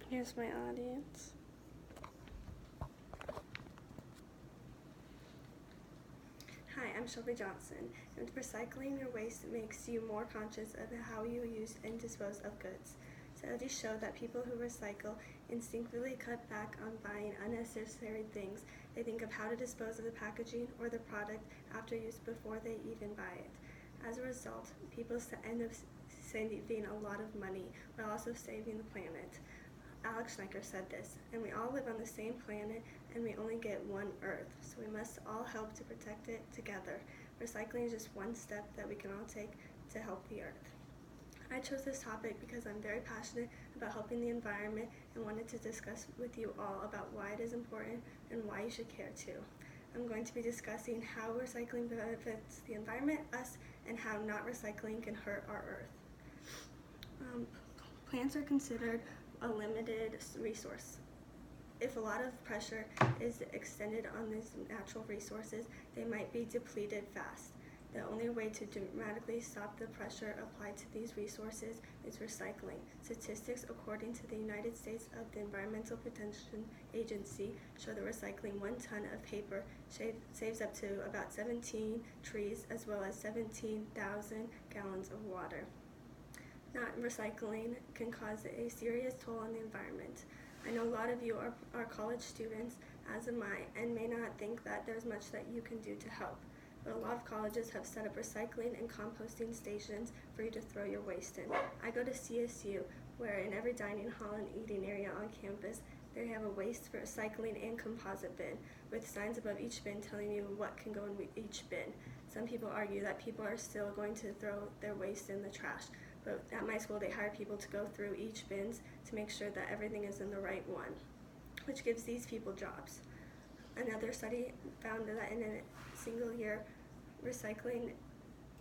Here's my audience. Hi, I'm Shelby Johnson, and recycling your waste makes you more conscious of how you use and dispose of goods. Studies show that people who recycle instinctively cut back on buying unnecessary things. They think of how to dispose of the packaging or the product after use before they even buy it. As a result, people end up saving a lot of money while also saving the planet. Alex Schnecker said this, and we all live on the same planet and we only get one Earth, so we must all help to protect it together. Recycling is just one step that we can all take to help the Earth. I chose this topic because I'm very passionate about helping the environment and wanted to discuss with you all about why it is important and why you should care too. I'm going to be discussing how recycling benefits the environment, us, and how not recycling can hurt our Earth. Plants are considered a limited resource. If a lot of pressure is extended on these natural resources, they might be depleted fast. The only way to dramatically stop the pressure applied to these resources is recycling. Statistics according to the United States of the Environmental Protection Agency show that recycling 1 ton of paper saves up to about 17 trees as well as 17,000 gallons of water. Not recycling can cause a serious toll on the environment. I know a lot of you are college students, as am I, and may not think that there's much that you can do to help. But a lot of colleges have set up recycling and composting stations for you to throw your waste in. I go to CSU, where in every dining hall and eating area on campus, they have a waste recycling and composite bin, with signs above each bin telling you what can go in each bin. Some people argue that people are still going to throw their waste in the trash, but at my school they hire people to go through each bins to make sure that everything is in the right one, which gives these people jobs. Another study found that in a single year, recycling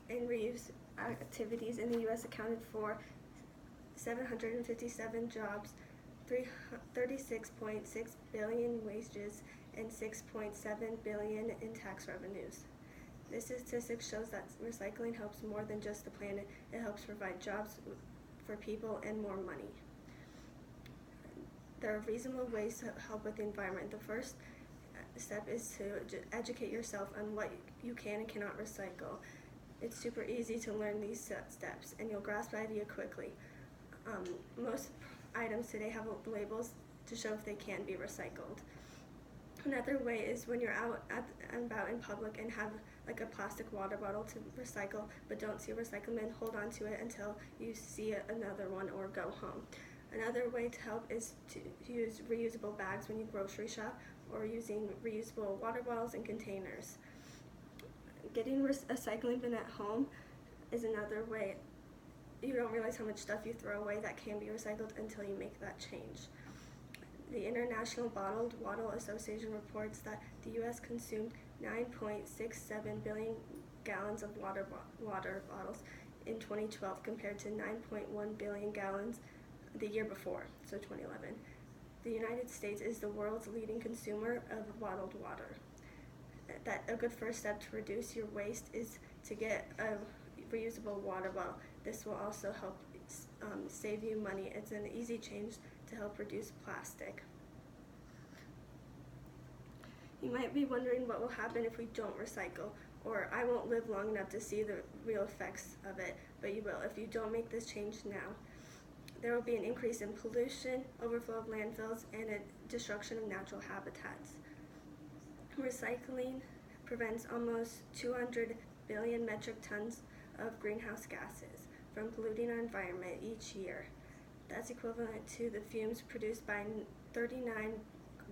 and reuse activities in the U.S. accounted for 757 jobs, 36.6 billion wages, and 6.7 billion in tax revenues. This statistic shows that recycling helps more than just the planet. It helps provide jobs for people and more money. There are reasonable ways to help with the environment. The first step is to educate yourself on what you can and cannot recycle. It's super easy to learn these steps, and you'll grasp the idea quickly. Most items today have labels to show if they can be recycled. Another way is when you're out and about in public and have like a plastic water bottle to recycle but don't see a recycle bin, hold on to it until you see another one or go home. Another way to help is to use reusable bags when you grocery shop, or using reusable water bottles and containers. Getting a recycling bin at home is another way. You don't realize how much stuff you throw away that can be recycled until you make that change. The International Bottled Water Association reports that the U.S. consumed 9.67 billion gallons of water bottles in 2012 compared to 9.1 billion gallons the year before, so 2011. The United States is the world's leading consumer of bottled water. A good first step to reduce your waste is to get a reusable water bottle. This will also help save you money. It's an easy change to help reduce plastic. You might be wondering what will happen if we don't recycle, or I won't live long enough to see the real effects of it, but you will if you don't make this change now. There will be an increase in pollution, overflow of landfills, and a destruction of natural habitats. Recycling prevents almost 200 billion metric tons of greenhouse gases from polluting our environment each year. That's equivalent to the fumes produced by 39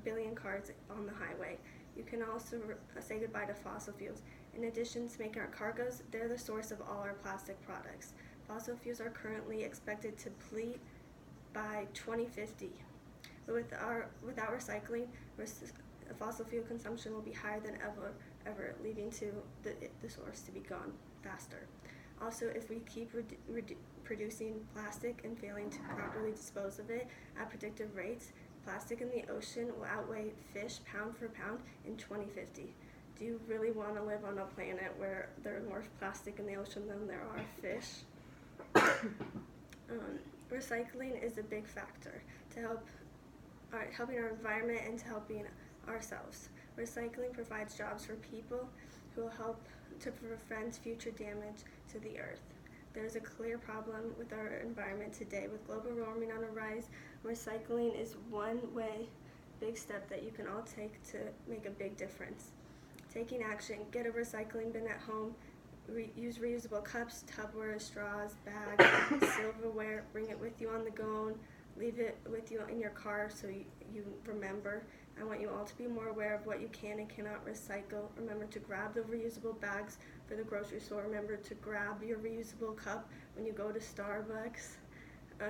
billion cars on the highway. You can also say goodbye to fossil fuels. In addition to making our cargoes, they're the source of all our plastic products. Fossil fuels are currently expected to deplete by 2050. But without recycling, fossil fuel consumption will be higher than ever, leading to the source to be gone faster. Also, if we keep producing plastic and failing to properly dispose of it at predictive rates, plastic in the ocean will outweigh fish pound for pound in 2050. Do you really want to live on a planet where there's more plastic in the ocean than there are fish? Recycling is a big factor to help helping our environment and to helping ourselves. Recycling provides jobs for people who will help to prevent future damage to the earth. There is a clear problem with our environment today. With global warming on the rise, recycling is one big step that you can all take to make a big difference. Taking action, get a recycling bin at home, use reusable cups, Tupperware, straws, bags, silverware, bring it with you on the go, leave it with you in your car so you remember. I want you all to be more aware of what you can and cannot recycle. Remember to grab the reusable bags for the grocery store. Remember to grab your reusable cup when you go to Starbucks.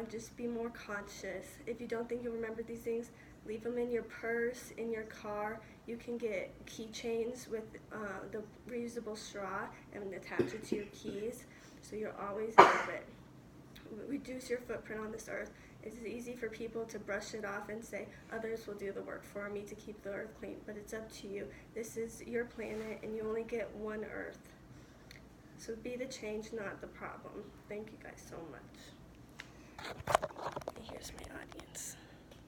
Just be more conscious. If you don't think you'll remember these things, leave them in your purse, in your car. You can get keychains with the reusable straw and attach it to your keys so you'll always have it. Reduce your footprint on this earth. It's easy for people to brush it off and say, others will do the work for me to keep the earth clean, but it's up to you. This is your planet and you only get one earth. So be the change, not the problem. Thank you guys so much. Here's my audience.